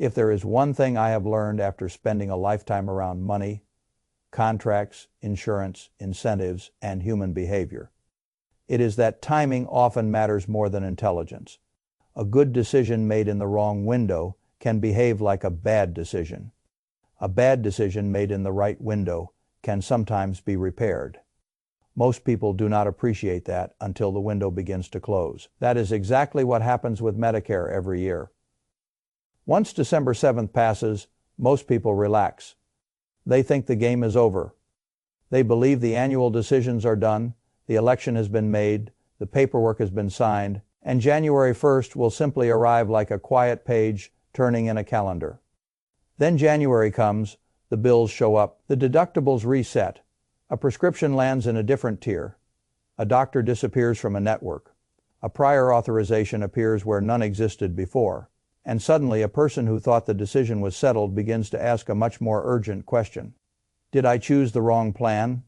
If there is one thing I have learned after spending a lifetime around money, contracts, insurance, incentives, and human behavior, it is that timing often matters more than intelligence. A good decision made in the wrong window can behave like a bad decision. A bad decision made in the right window can sometimes be repaired. Most people do not appreciate that until the window begins to close. That is exactly what happens with Medicare every year. Once December 7th passes, most people relax. They think the game is over. They believe the annual decisions are done, the election has been made, the paperwork has been signed, and January 1st will simply arrive like a quiet page turning in a calendar. Then January comes, the bills show up, the deductibles reset, a prescription lands in a different tier, a doctor disappears from a network, a prior authorization appears where none existed before, and suddenly a person who thought the decision was settled begins to ask a much more urgent question. Did I choose the wrong plan?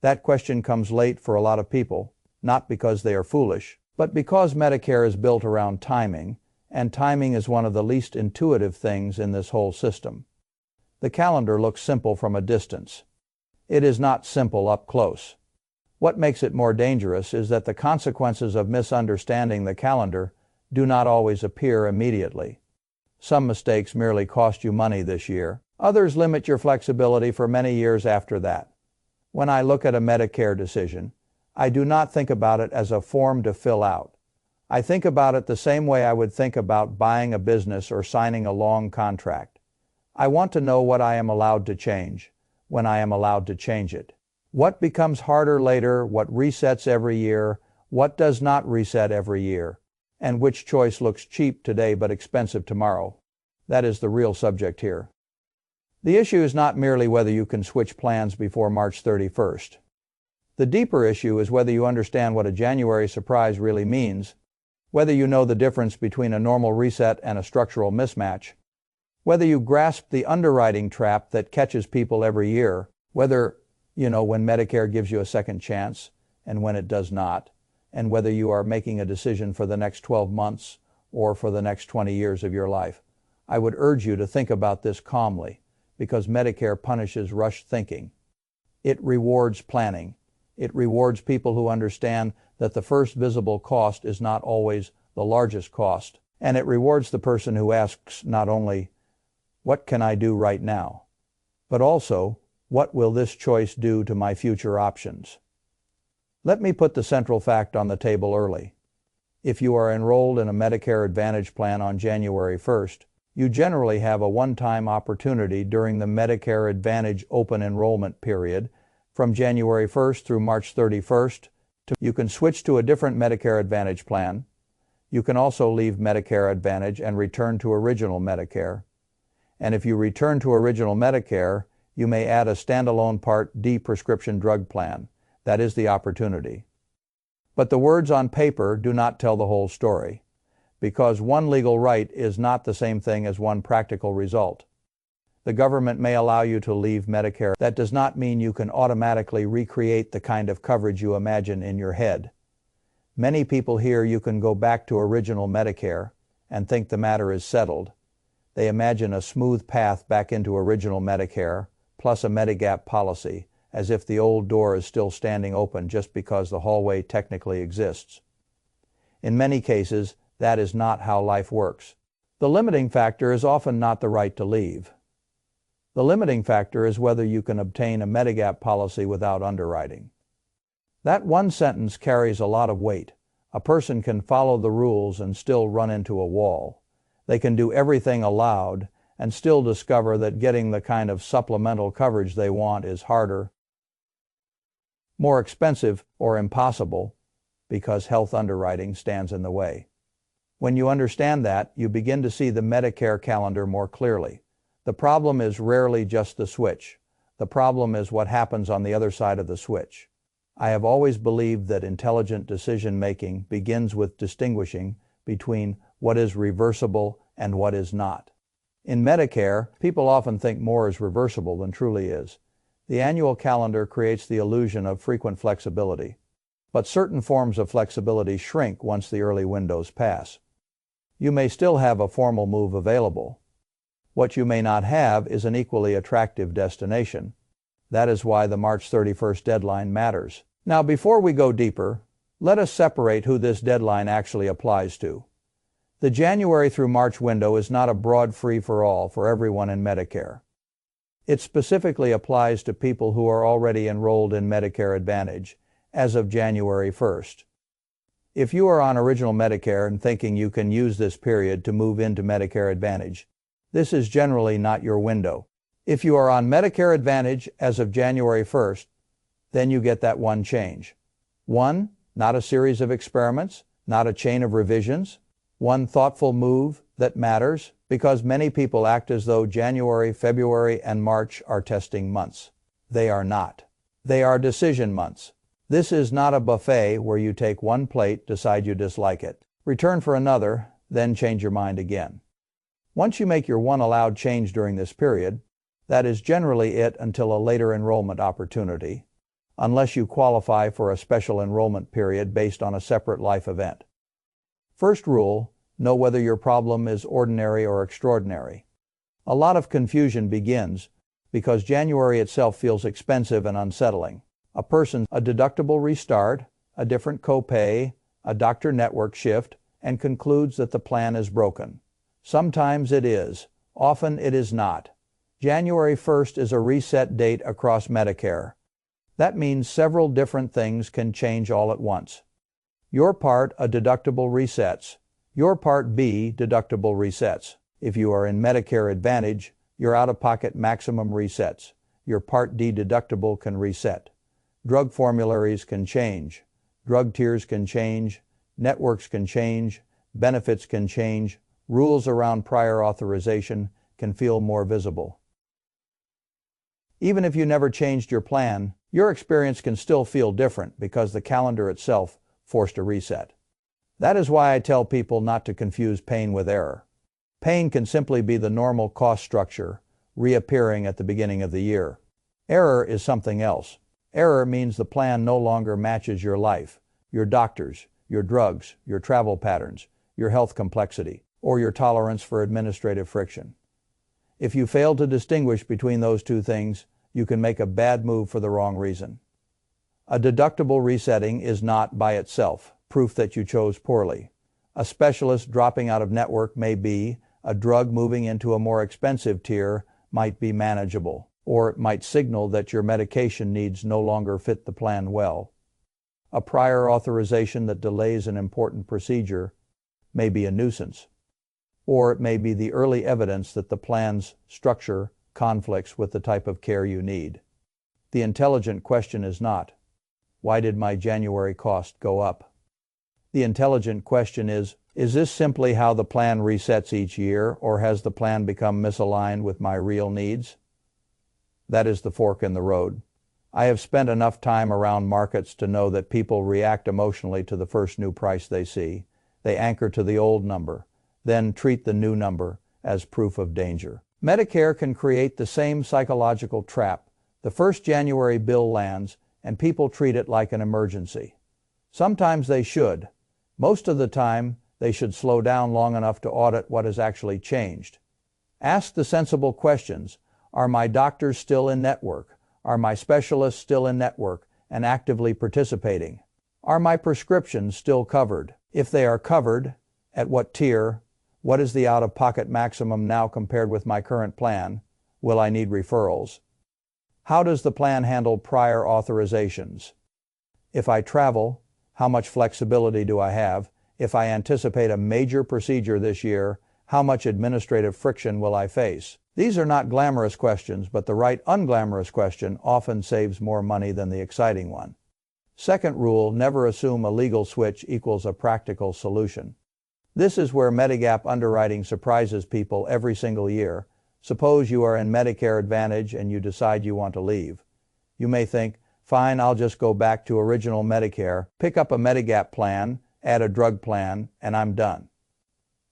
That question comes late for a lot of people, not because they are foolish, but because Medicare is built around timing, and timing is one of the least intuitive things in this whole system. The calendar looks simple from a distance. It is not simple up close. What makes it more dangerous is that the consequences of misunderstanding the calendar do not always appear immediately. Some mistakes merely cost you money this year. Others limit your flexibility for many years after that. When I look at a Medicare decision, I do not think about it as a form to fill out. I think about it the same way I would think about buying a business or signing a long contract. I want to know what I am allowed to change, when I am allowed to change it. What becomes harder later, what resets every year, what does not reset every year, and which choice looks cheap today but expensive tomorrow. That is the real subject here. The issue is not merely whether you can switch plans before March 31st. The deeper issue is whether you understand what a January surprise really means, whether you know the difference between a normal reset and a structural mismatch, whether you grasp the underwriting trap that catches people every year, whether you know when Medicare gives you a second chance and when it does not, and whether you are making a decision for the next 12 months or for the next 20 years of your life. I would urge you to think about this calmly, because Medicare punishes rushed thinking. It rewards planning. It rewards people who understand that the first visible cost is not always the largest cost. And it rewards the person who asks not only, what can I do right now, but also, what will this choice do to my future options? Let me put the central fact on the table early. If you are enrolled in a Medicare Advantage plan on January 1st, you generally have a one-time opportunity during the Medicare Advantage open enrollment period from January 1st through March 31st. You can switch to a different Medicare Advantage plan. You can also leave Medicare Advantage and return to original Medicare. And if you return to original Medicare, you may add a standalone Part D prescription drug plan. That is the opportunity. But the words on paper do not tell the whole story, because one legal right is not the same thing as one practical result. The government may allow you to leave Medicare. That does not mean you can automatically recreate the kind of coverage you imagine in your head. Many people hear you can go back to original Medicare and think the matter is settled. They imagine a smooth path back into original Medicare, plus a Medigap policy, as if the old door is still standing open just because the hallway technically exists. In many cases, that is not how life works. The limiting factor is often not the right to leave. The limiting factor is whether you can obtain a Medigap policy without underwriting. That one sentence carries a lot of weight. A person can follow the rules and still run into a wall. They can do everything allowed and still discover that getting the kind of supplemental coverage they want is harder, more expensive, or impossible because health underwriting stands in the way. When you understand that, you begin to see the Medicare calendar more clearly. The problem is rarely just the switch. The problem is what happens on the other side of the switch. I have always believed that intelligent decision-making begins with distinguishing between what is reversible and what is not. In Medicare, people often think more is reversible than truly is. The annual calendar creates the illusion of frequent flexibility, but certain forms of flexibility shrink once the early windows pass. You may still have a formal move available, What you may not have is an equally attractive destination. That is why the March 31st deadline matters. Now, before we go deeper, let us separate who this deadline actually applies to. The January through March window is not a broad free-for-all for everyone in Medicare. It specifically applies to people who are already enrolled in Medicare Advantage as of January 1st. If you are on original Medicare and thinking you can use this period to move into Medicare Advantage, this is generally not your window. If you are on Medicare Advantage as of January 1st, then you get that one change. One, not a series of experiments, not a chain of revisions. One thoughtful move that matters, because many people act as though January, February, and March are testing months. They are not. They are decision months. This is not a buffet where you take one plate, decide you dislike it, return for another, then change your mind again. Once you make your one allowed change during this period, that is generally it until a later enrollment opportunity, unless you qualify for a special enrollment period based on a separate life event. First rule, know whether your problem is ordinary or extraordinary. A lot of confusion begins because January itself feels expensive and unsettling. A deductible restart, a different copay, a doctor network shift, and concludes that the plan is broken. Sometimes it is, often it is not. January 1st is a reset date across Medicare. That means several different things can change all at once. Your Part A deductible resets. Your Part B deductible resets. If you are in Medicare Advantage, your out-of-pocket maximum resets. Your Part D deductible can reset. Drug formularies can change. Drug tiers can change. Networks can change. Benefits can change. Rules around prior authorization can feel more visible. Even if you never changed your plan, your experience can still feel different because the calendar itself forced a reset. That is why I tell people not to confuse pain with error. Pain can simply be the normal cost structure reappearing at the beginning of the year. Error is something else. Error means the plan no longer matches your life, your doctors, your drugs, your travel patterns, your health complexity, or your tolerance for administrative friction. If you fail to distinguish between those two things, you can make a bad move for the wrong reason. A deductible resetting is not, by itself, proof that you chose poorly. A specialist dropping out of network may be, a drug moving into a more expensive tier might be manageable, or it might signal that your medication needs no longer fit the plan well. A prior authorization that delays an important procedure may be a nuisance, or it may be the early evidence that the plan's structure conflicts with the type of care you need. The intelligent question is not, why did my January cost go up? The intelligent question is this simply how the plan resets each year, or has the plan become misaligned with my real needs? That is the fork in the road. I have spent enough time around markets to know that people react emotionally to the first new price they see. They anchor to the old number, then treat the new number as proof of danger. Medicare can create the same psychological trap. The first January bill lands, and people treat it like an emergency. Sometimes they should. Most of the time, they should slow down long enough to audit what has actually changed. Ask the sensible questions. Are my doctors still in network? Are my specialists still in network and actively participating? Are my prescriptions still covered? If they are covered, at what tier? What is the out-of-pocket maximum now compared with my current plan? Will I need referrals? How does the plan handle prior authorizations? If I travel, how much flexibility do I have? If I anticipate a major procedure this year, how much administrative friction will I face? These are not glamorous questions, but the right unglamorous question often saves more money than the exciting one. Second rule, never assume a legal switch equals a practical solution. This is where Medigap underwriting surprises people every single year. Suppose you are in Medicare Advantage and you decide you want to leave. You may think, fine, I'll just go back to original Medicare, pick up a Medigap plan, add a drug plan, and I'm done.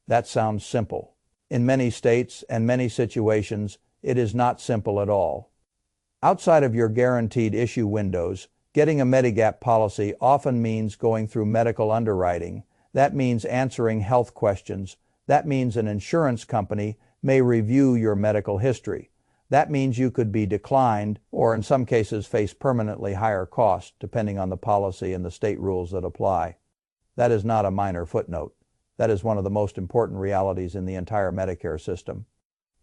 That sounds simple. In many states and many situations, it is not simple at all. Outside of your guaranteed issue windows, getting a Medigap policy often means going through medical underwriting. That means answering health questions. That means an insurance company may review your medical history. That means you could be declined or in some cases face permanently higher costs depending on the policy and the state rules that apply. That is not a minor footnote. That is one of the most important realities in the entire Medicare system.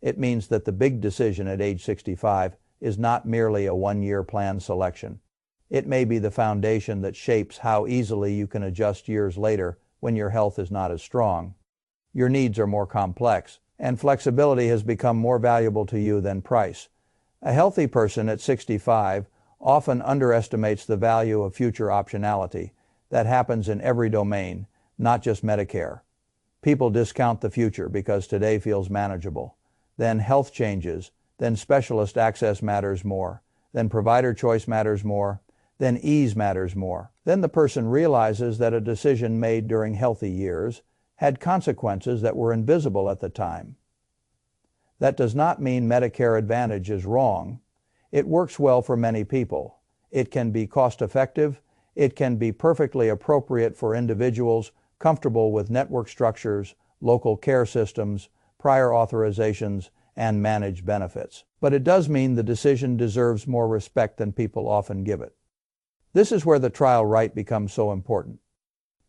It means that the big decision at age 65 is not merely a one-year plan selection. It may be the foundation that shapes how easily you can adjust years later when your health is not as strong. Your needs are more complex, and flexibility has become more valuable to you than price. A healthy person at 65 often underestimates the value of future optionality. That happens in every domain, not just Medicare. People discount the future because today feels manageable. Then health changes, then specialist access matters more, then provider choice matters more, then ease matters more. Then the person realizes that a decision made during healthy years had consequences that were invisible at the time. That does not mean Medicare Advantage is wrong. It works well for many people. It can be cost-effective. It can be perfectly appropriate for individuals comfortable with network structures, local care systems, prior authorizations, and managed benefits. But it does mean the decision deserves more respect than people often give it. This is where the trial right becomes so important.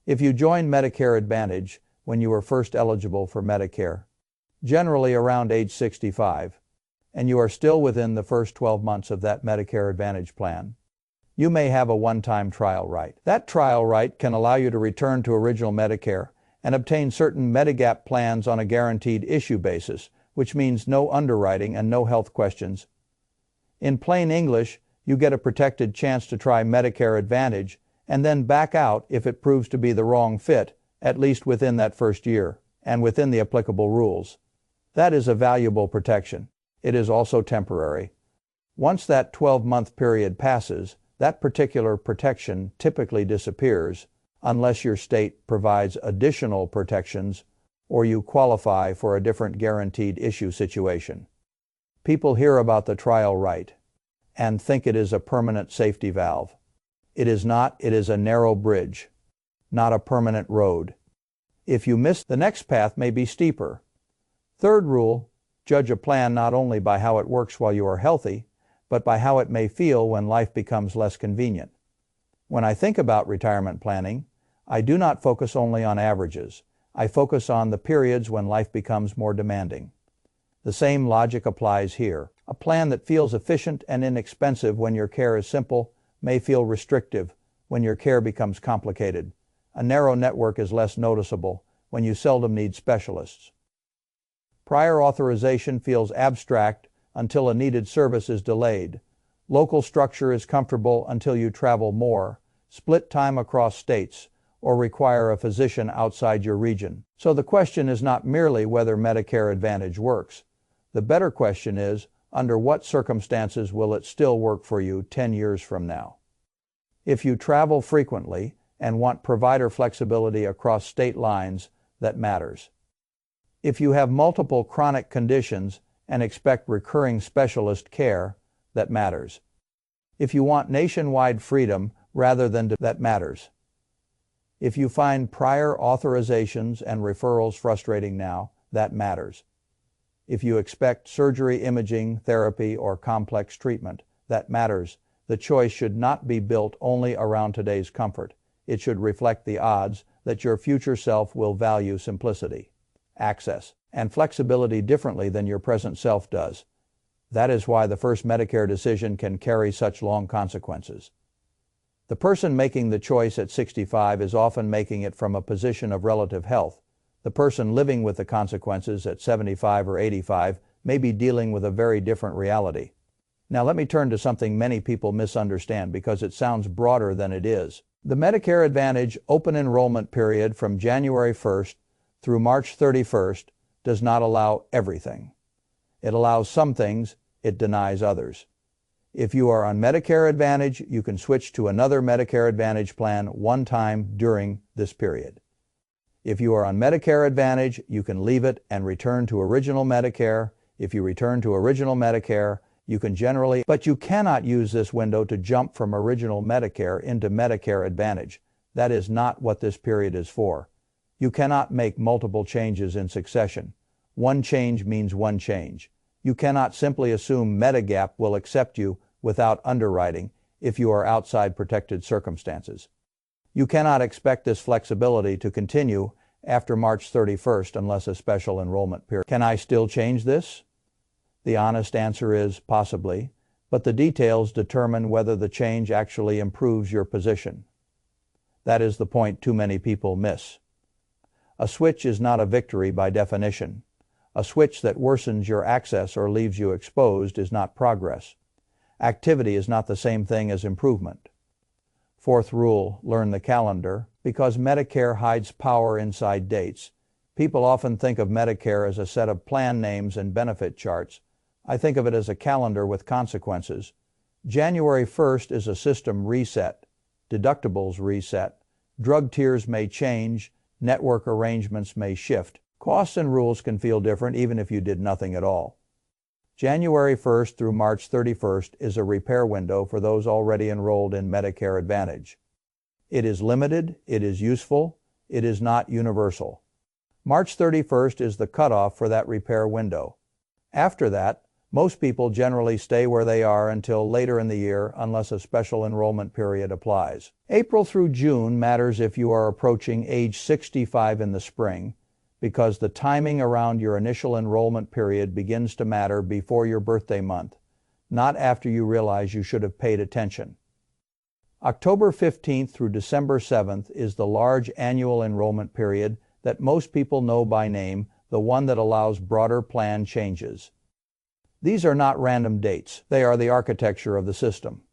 If you join Medicare Advantage when you were first eligible for Medicare, generally around age 65, and you are still within the first 12 months of that Medicare Advantage plan, you may have a one-time trial right. That trial right can allow you to return to original Medicare and obtain certain Medigap plans on a guaranteed issue basis, which means no underwriting and no health questions. In plain English, you get a protected chance to try Medicare Advantage and then back out if it proves to be the wrong fit, at least within that first year, and within the applicable rules. That is a valuable protection. It is also temporary. Once that 12-month period passes, that particular protection typically disappears unless your state provides additional protections or you qualify for a different guaranteed issue situation. People hear about the trial right and think it is a permanent safety valve. It is not. It is a narrow bridge, not a permanent road. If you miss, the next path may be steeper. Third rule, judge a plan not only by how it works while you are healthy, but by how it may feel when life becomes less convenient. When I think about retirement planning, I do not focus only on averages. I focus on the periods when life becomes more demanding. The same logic applies here. A plan that feels efficient and inexpensive when your care is simple may feel restrictive when your care becomes complicated. A narrow network is less noticeable when you seldom need specialists. Prior authorization feels abstract until a needed service is delayed. Local structure is comfortable until you travel more, split time across states, or require a physician outside your region. So the question is not merely whether Medicare Advantage works. The better question is, under what circumstances will it still work for you 10 years from now? If you travel frequently and want provider flexibility across state lines, that matters. If you have multiple chronic conditions and expect recurring specialist care, that matters. If you want nationwide freedom rather than that matters. If you find prior authorizations and referrals frustrating now, that matters. If you expect surgery, imaging, therapy, or complex treatment, that matters. The choice should not be built only around today's comfort. It should reflect the odds that your future self will value simplicity, access, and flexibility differently than your present self does. That is why the first Medicare decision can carry such long consequences. The person making the choice at 65 is often making it from a position of relative health. The person living with the consequences at 75 or 85 may be dealing with a very different reality. Now let me turn to something many people misunderstand because it sounds broader than it is. The Medicare Advantage open enrollment period from January 1st through March 31st does not allow everything. It allows some things, it denies others. If you are on Medicare Advantage, you can switch to another Medicare Advantage plan one time during this period. If you are on Medicare Advantage, you can leave it and return to original Medicare. If you return to original Medicare, you can generally, but you cannot use this window to jump from original Medicare into Medicare Advantage. That is not what this period is for. You cannot make multiple changes in succession. One change means one change. You cannot simply assume Medigap will accept you without underwriting if you are outside protected circumstances. You cannot expect this flexibility to continue after March 31st unless a special enrollment period. Can I still change this? The honest answer is possibly, but the details determine whether the change actually improves your position. That is the point too many people miss. A switch is not a victory by definition. A switch that worsens your access or leaves you exposed is not progress. Activity is not the same thing as improvement. Fourth rule, learn the calendar. Because Medicare hides power inside dates, people often think of Medicare as a set of plan names and benefit charts. I think of it as a calendar with consequences. January 1st is a system reset. Deductibles reset. Drug tiers may change. Network arrangements may shift. Costs and rules can feel different even if you did nothing at all. January 1st through March 31st is a repair window for those already enrolled in Medicare Advantage. It is limited, it is useful, it is not universal. March 31st is the cutoff for that repair window. After that, most people generally stay where they are until later in the year unless a special enrollment period applies. April through June matters if you are approaching age 65 in the spring, because the timing around your initial enrollment period begins to matter before your birthday month, not after you realize you should have paid attention. October 15th through December 7th is the large annual enrollment period that most people know by name, the one that allows broader plan changes. These are not random dates. They are the architecture of the system.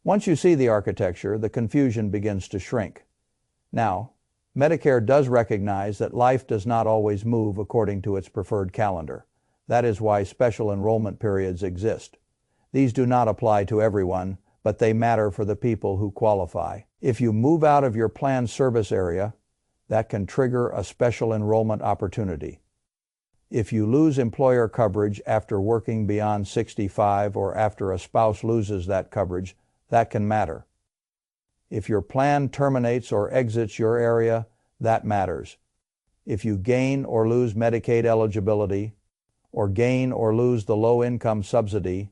Once you see the architecture, the confusion begins to shrink. Now, Medicare does recognize that life does not always move according to its preferred calendar. That is why special enrollment periods exist. These do not apply to everyone, but they matter for the people who qualify. If you move out of your planned service area, that can trigger a special enrollment opportunity. If you lose employer coverage after working beyond 65 or after a spouse loses that coverage, that can matter. If your plan terminates or exits your area, that matters. If you gain or lose Medicaid eligibility, or gain or lose the low-income subsidy,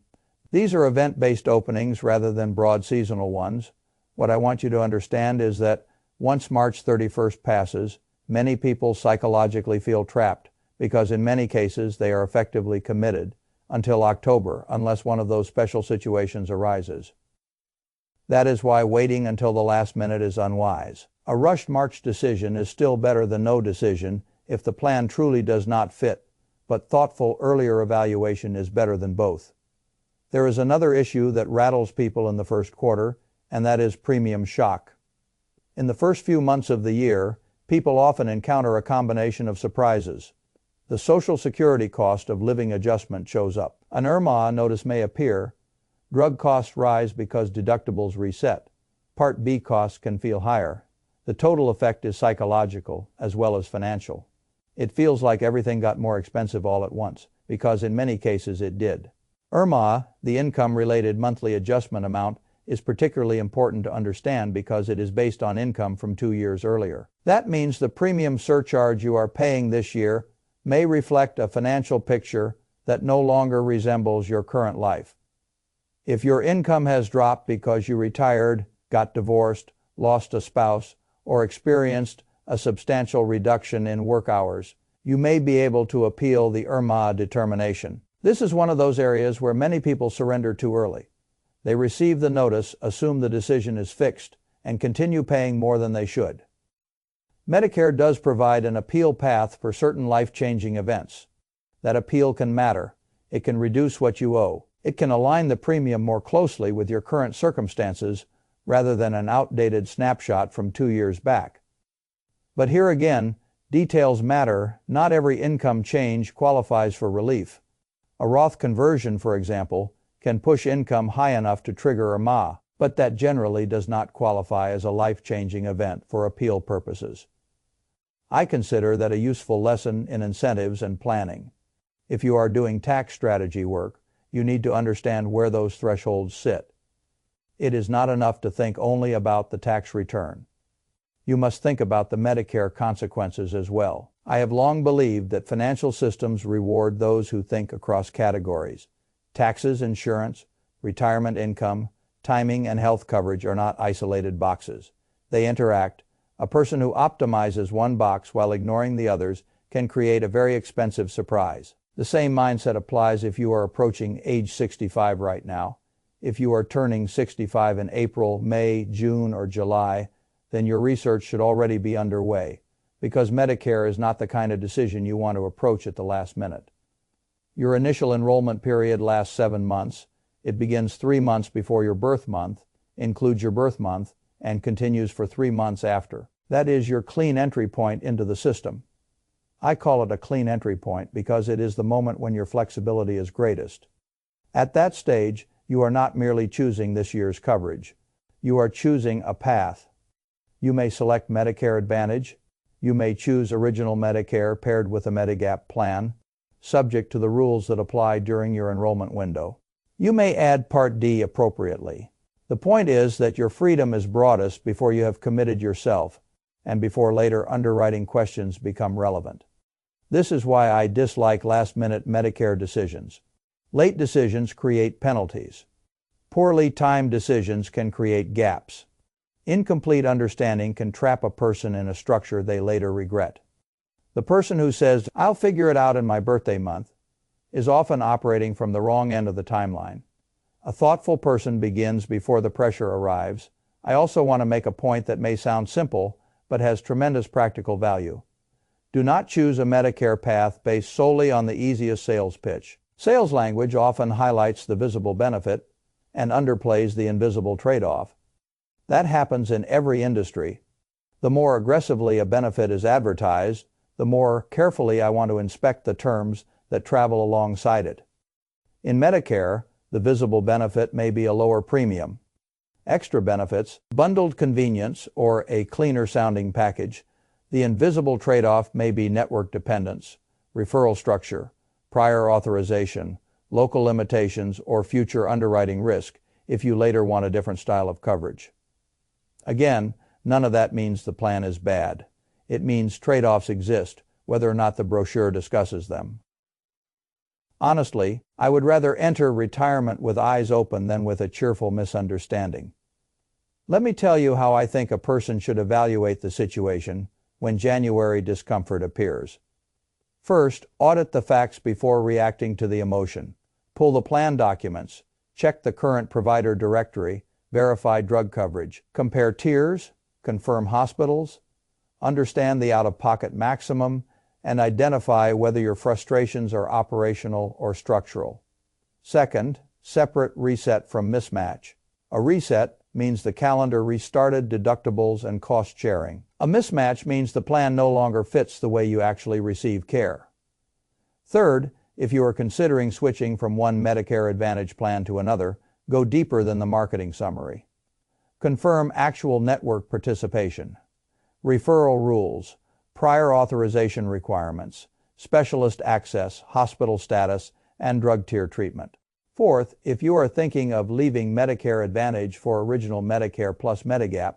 these are event-based openings rather than broad seasonal ones. What I want you to understand is that once March 31st passes, many people psychologically feel trapped because in many cases they are effectively committed until October unless one of those special situations arises. That is why waiting until the last minute is unwise. A rushed March decision is still better than no decision if the plan truly does not fit, but thoughtful earlier evaluation is better than both. There is another issue that rattles people in the first quarter, and that is premium shock. In the first few months of the year, people often encounter a combination of surprises. The Social Security cost of living adjustment shows up. An IRMA notice may appear. Drug costs rise because deductibles reset. Part B costs can feel higher. The total effect is psychological as well as financial. It feels like everything got more expensive all at once, because in many cases it did. IRMA, the income-related monthly adjustment amount, is particularly important to understand because it is based on income from 2 years earlier. That means the premium surcharge you are paying this year may reflect a financial picture that no longer resembles your current life. If your income has dropped because you retired, got divorced, lost a spouse, or experienced a substantial reduction in work hours, you may be able to appeal the IRMA determination. This is one of those areas where many people surrender too early. They receive the notice, assume the decision is fixed, and continue paying more than they should. Medicare does provide an appeal path for certain life-changing events. That appeal can matter. It can reduce what you owe. It can align the premium more closely with your current circumstances rather than an outdated snapshot from 2 years back. But here again, details matter. Not every income change qualifies for relief. A Roth conversion, for example, can push income high enough to trigger IRMA, but that generally does not qualify as a life-changing event for appeal purposes. I consider that a useful lesson in incentives and planning. If you are doing tax strategy work, you need to understand where those thresholds sit. It is not enough to think only about the tax return. You must think about the Medicare consequences as well. I have long believed that financial systems reward those who think across categories. Taxes, insurance, retirement income, timing, and health coverage are not isolated boxes. They interact. A person who optimizes one box while ignoring the others can create a very expensive surprise. The same mindset applies if you are approaching age 65 right now. If you are turning 65 in April, May, June, or July, then your research should already be underway, because Medicare is not the kind of decision you want to approach at the last minute. Your initial enrollment period lasts 7 months. It begins 3 months before your birth month, includes your birth month, and continues for 3 months after. That is your clean entry point into the system. I call it a clean entry point because it is the moment when your flexibility is greatest. At that stage, you are not merely choosing this year's coverage. You are choosing a path. You may select Medicare Advantage. You may choose Original Medicare paired with a Medigap plan, subject to the rules that apply during your enrollment window. You may add Part D appropriately. The point is that your freedom is broadest before you have committed yourself and before later underwriting questions become relevant. This is why I dislike last-minute Medicare decisions. Late decisions create penalties. Poorly timed decisions can create gaps. Incomplete understanding can trap a person in a structure they later regret. The person who says, "I'll figure it out in my birthday month," is often operating from the wrong end of the timeline. A thoughtful person begins before the pressure arrives. I also want to make a point that may sound simple, but has tremendous practical value. Do not choose a Medicare path based solely on the easiest sales pitch. Sales language often highlights the visible benefit and underplays the invisible trade-off. That happens in every industry. The more aggressively a benefit is advertised, the more carefully I want to inspect the terms that travel alongside it. In Medicare, the visible benefit may be a lower premium. Extra benefits, bundled convenience, or a cleaner-sounding package. The invisible trade-off may be network dependence, referral structure, prior authorization, local limitations, or future underwriting risk if you later want a different style of coverage. Again, none of that means the plan is bad. It means trade-offs exist, whether or not the brochure discusses them. Honestly, I would rather enter retirement with eyes open than with a cheerful misunderstanding. Let me tell you how I think a person should evaluate the situation when January discomfort appears. First, audit the facts before reacting to the emotion. Pull the plan documents, check the current provider directory, verify drug coverage, compare tiers, confirm hospitals, understand the out-of-pocket maximum, and identify whether your frustrations are operational or structural. Second, separate reset from mismatch. A reset means the calendar restarted deductibles and cost sharing. A mismatch means the plan no longer fits the way you actually receive care. Third, if you are considering switching from one Medicare Advantage plan to another, go deeper than the marketing summary. Confirm actual network participation, referral rules, prior authorization requirements, specialist access, hospital status, and drug tier treatment. Fourth, if you are thinking of leaving Medicare Advantage for Original Medicare plus Medigap,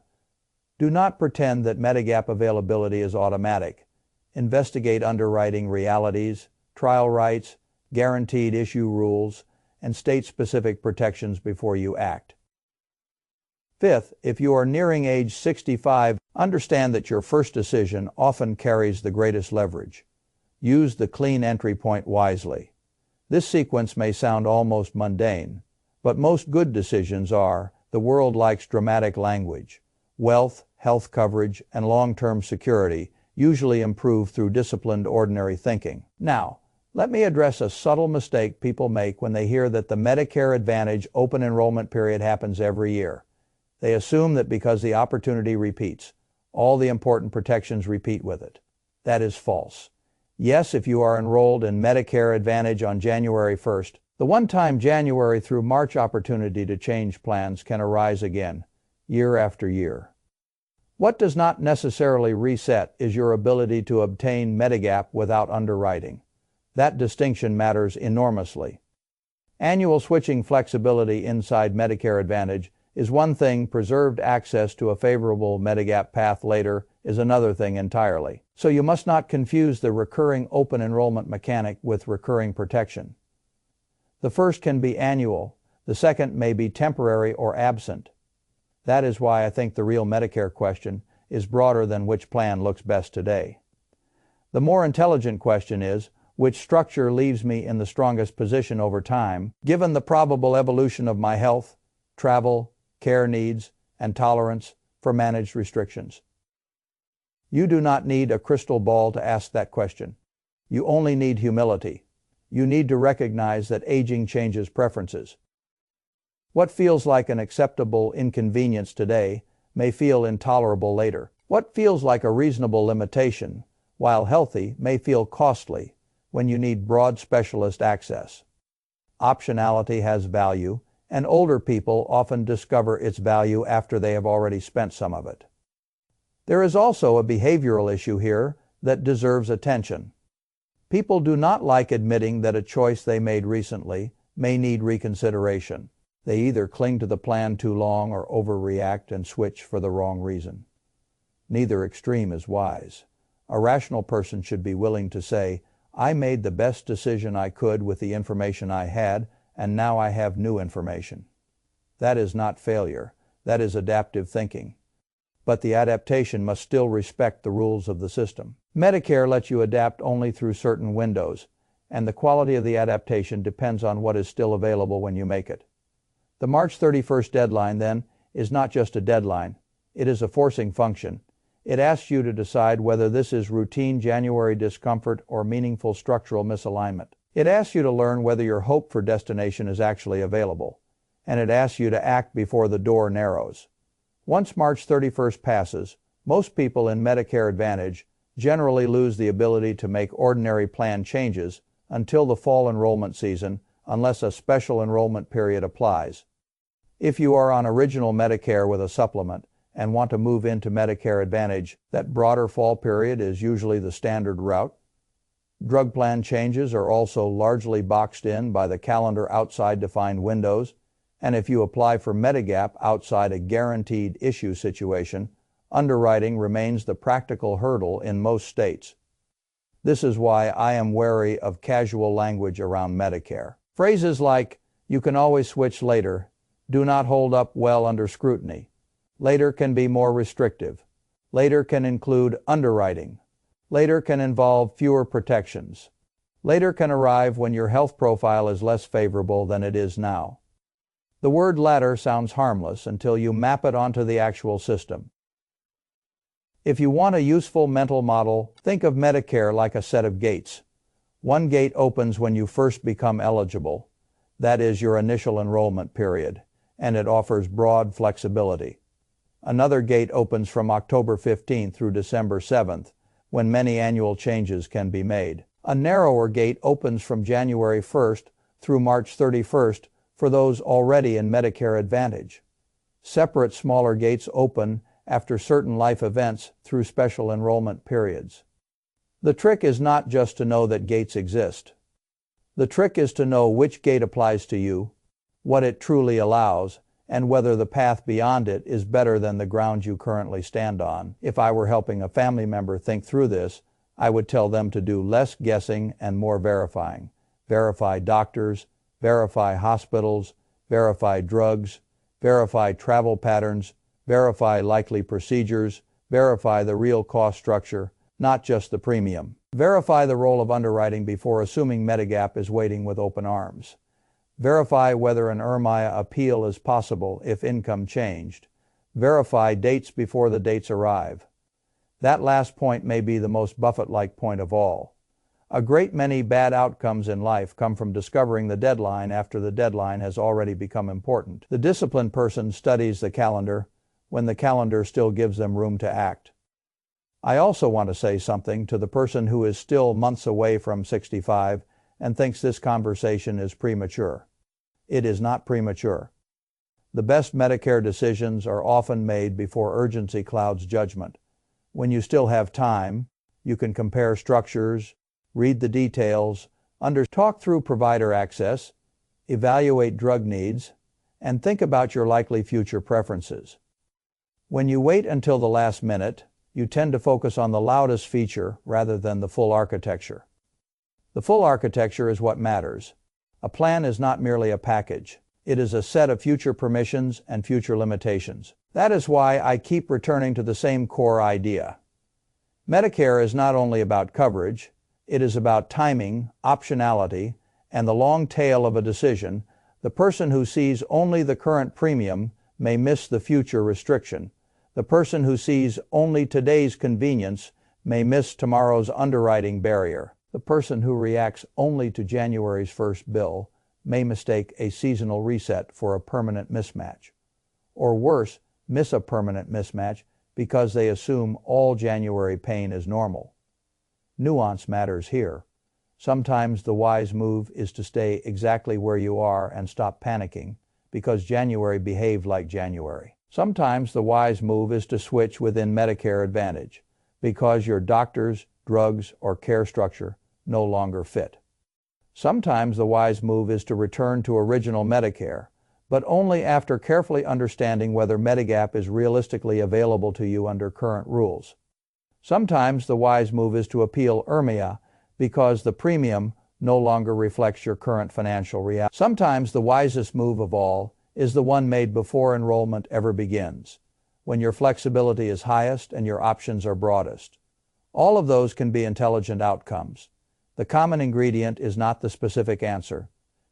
do not pretend that Medigap availability is automatic. Investigate underwriting realities, trial rights, guaranteed issue rules, and state-specific protections before you act. Fifth, if you are nearing age 65, understand that your first decision often carries the greatest leverage. Use the clean entry point wisely. This sequence may sound almost mundane, but most good decisions are. The world likes dramatic language. Wealth, health coverage, and long-term security usually improve through disciplined ordinary thinking. Now, let me address a subtle mistake people make when they hear that the Medicare Advantage open enrollment period happens every year. They assume that because the opportunity repeats, all the important protections repeat with it. That is false. Yes, if you are enrolled in Medicare Advantage on January 1st, the one-time January through March opportunity to change plans can arise again, year after year. What does not necessarily reset is your ability to obtain Medigap without underwriting. That distinction matters enormously. Annual switching flexibility inside Medicare Advantage is one thing, preserved access to a favorable Medigap path later is another thing entirely. So you must not confuse the recurring open enrollment mechanic with recurring protection. The first can be annual, the second may be temporary or absent. That is why I think the real Medicare question is broader than which plan looks best today. The more intelligent question is, which structure leaves me in the strongest position over time, given the probable evolution of my health, travel, care needs, and tolerance for managed restrictions? You do not need a crystal ball to ask that question. You only need humility. You need to recognize that aging changes preferences. What feels like an acceptable inconvenience today may feel intolerable later. What feels like a reasonable limitation, while healthy, may feel costly when you need broad specialist access. Optionality has value, and older people often discover its value after they have already spent some of it. There is also a behavioral issue here that deserves attention. People do not like admitting that a choice they made recently may need reconsideration. They either cling to the plan too long or overreact and switch for the wrong reason. Neither extreme is wise. A rational person should be willing to say, I made the best decision I could with the information I had, and now I have new information. That is not failure. That is adaptive thinking. But the adaptation must still respect the rules of the system. Medicare lets you adapt only through certain windows, and the quality of the adaptation depends on what is still available when you make it. The March 31st deadline, then, is not just a deadline. It is a forcing function. It asks you to decide whether this is routine January discomfort or meaningful structural misalignment. It asks you to learn whether your hope for destination is actually available, and it asks you to act before the door narrows. Once March 31st passes, most people in Medicare Advantage generally lose the ability to make ordinary plan changes until the fall enrollment season, unless a special enrollment period applies. If you are on original Medicare with a supplement and want to move into Medicare Advantage, that broader fall period is usually the standard route. Drug plan changes are also largely boxed in by the calendar outside defined windows, and if you apply for Medigap outside a guaranteed issue situation, underwriting remains the practical hurdle in most states. This is why I am wary of casual language around Medicare. Phrases like, you can always switch later, do not hold up well under scrutiny. Later can be more restrictive. Later can include underwriting. Later can involve fewer protections. Later can arrive when your health profile is less favorable than it is now. The word latter sounds harmless until you map it onto the actual system. If you want a useful mental model, think of Medicare like a set of gates. One gate opens when you first become eligible. That is your initial enrollment period, and it offers broad flexibility. Another gate opens from October 15th through December 7th, when many annual changes can be made. A narrower gate opens from January 1st through March 31st for those already in Medicare Advantage. Separate smaller gates open after certain life events through special enrollment periods. The trick is not just to know that gates exist. The trick is to know which gate applies to you, what it truly allows, and whether the path beyond it is better than the ground you currently stand on. If I were helping a family member think through this, I would tell them to do less guessing and more verifying. Verify doctors, verify hospitals, verify drugs, verify travel patterns, verify likely procedures, verify the real cost structure, not just the premium. Verify the role of underwriting before assuming Medigap is waiting with open arms. Verify whether an IRMAIA appeal is possible if income changed. Verify dates before the dates arrive. That last point may be the most Buffett-like point of all. A great many bad outcomes in life come from discovering the deadline after the deadline has already become important. The disciplined person studies the calendar when the calendar still gives them room to act. I also want to say something to the person who is still months away from 65 and thinks this conversation is premature. It is not premature. The best Medicare decisions are often made before urgency clouds judgment. When you still have time, you can compare structures, read the details, talk through provider access, evaluate drug needs, and think about your likely future preferences. When you wait until the last minute, You tend to focus on the loudest feature rather than the full architecture. The full architecture is what matters. A plan is not merely a package. It is a set of future permissions and future limitations. That is why I keep returning to the same core idea. Medicare is not only about coverage, it is about timing, optionality, and the long tail of a decision. The person who sees only the current premium may miss the future restriction. The person who sees only today's convenience may miss tomorrow's underwriting barrier. The person who reacts only to January's first bill may mistake a seasonal reset for a permanent mismatch. Or worse, miss a permanent mismatch because they assume all January pain is normal. Nuance matters here. Sometimes the wise move is to stay exactly where you are and stop panicking because January behaved like January. Sometimes the wise move is to switch within Medicare Advantage because your doctors, drugs, or care structure no longer fit. Sometimes the wise move is to return to original Medicare, but only after carefully understanding whether Medigap is realistically available to you under current rules. Sometimes the wise move is to appeal IRMIA because the premium no longer reflects your current financial reality. Sometimes the wisest move of all is the one made before enrollment ever begins, when your flexibility is highest and your options are broadest. All of those can be intelligent outcomes. The common ingredient is not the specific answer.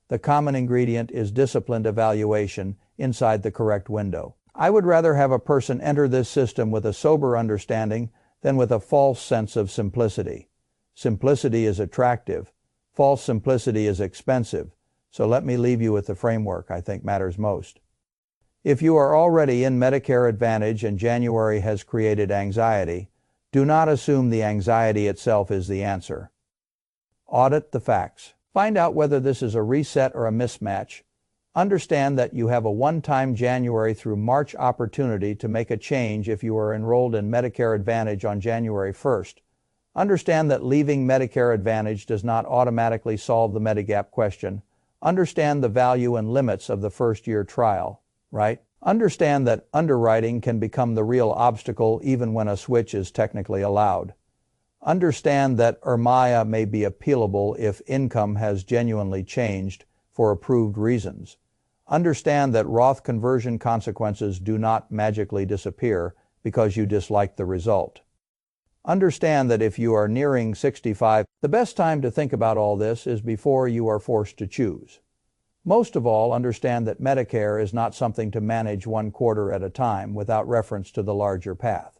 The common ingredient is disciplined evaluation inside the correct window. I would rather have a person enter this system with a sober understanding than with a false sense of simplicity. Simplicity is attractive. False simplicity is expensive. So let me leave you with the framework I think matters most. If you are already in Medicare Advantage and January has created anxiety, do not assume the anxiety itself is the answer. Audit the facts. Find out whether this is a reset or a mismatch. Understand that you have a one-time January through March opportunity to make a change if you are enrolled in Medicare Advantage on January 1st. Understand that leaving Medicare Advantage does not automatically solve the Medigap question. Understand the value and limits of the first-year trial, right? Understand that underwriting can become the real obstacle even when a switch is technically allowed. Understand that IRMIA may be appealable if income has genuinely changed for approved reasons. Understand that Roth conversion consequences do not magically disappear because you dislike the result. Understand that if you are nearing 65, the best time to think about all this is before you are forced to choose. Most of all, understand that Medicare is not something to manage one quarter at a time without reference to the larger path.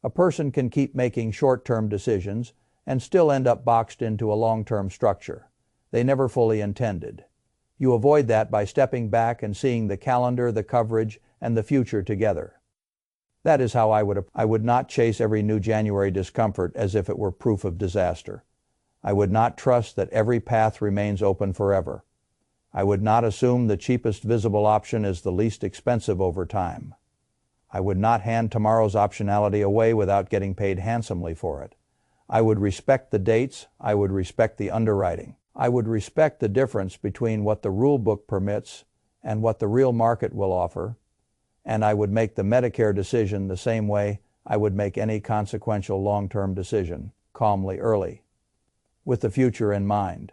A person can keep making short-term decisions and still end up boxed into a long-term structure they never fully intended. You avoid that by stepping back and seeing the calendar, the coverage, and the future together. That is how I would not chase every new January discomfort as if it were proof of disaster. I would not trust that every path remains open forever. I would not assume the cheapest visible option is the least expensive over time. I would not hand tomorrow's optionality away without getting paid handsomely for it. I would respect the dates. I would respect the underwriting. I would respect the difference between what the rule book permits and what the real market will offer. And I would make the Medicare decision the same way I would make any consequential long-term decision, calmly early, with the future in mind.